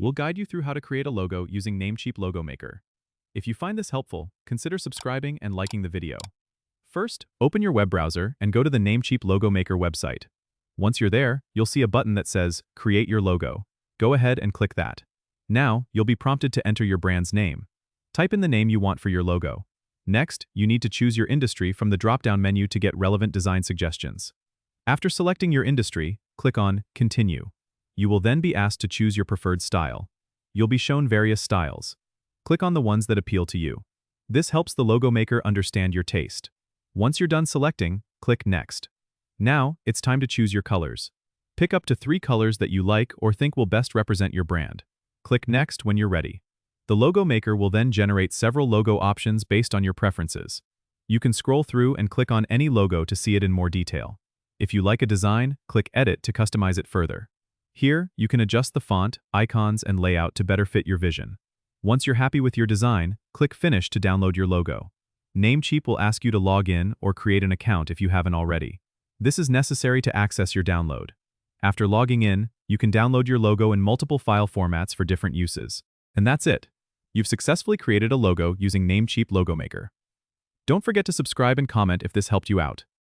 We'll guide you through how to create a logo using Namecheap Logo Maker. If you find this helpful, consider subscribing and liking the video. First, open your web browser and go to the Namecheap Logo Maker website. Once you're there, you'll see a button that says Create Your Logo. Go ahead and click that. Now, you'll be prompted to enter your brand's name. Type in the name you want for your logo. Next, you need to choose your industry from the drop-down menu to get relevant design suggestions. After selecting your industry, click on Continue. You will then be asked to choose your preferred style. You'll be shown various styles. Click on the ones that appeal to you. This helps the logo maker understand your taste. Once you're done selecting, click Next. Now, it's time to choose your colors. Pick up to 3 colors that you like or think will best represent your brand. Click Next when you're ready. The logo maker will then generate several logo options based on your preferences. You can scroll through and click on any logo to see it in more detail. If you like a design, click Edit to customize it further. Here, you can adjust the font, icons, and layout to better fit your vision. Once you're happy with your design, click Finish to download your logo. Namecheap will ask you to log in or create an account if you haven't already. This is necessary to access your download. After logging in, you can download your logo in multiple file formats for different uses. And that's it. You've successfully created a logo using Namecheap Logo Maker. Don't forget to subscribe and comment if this helped you out.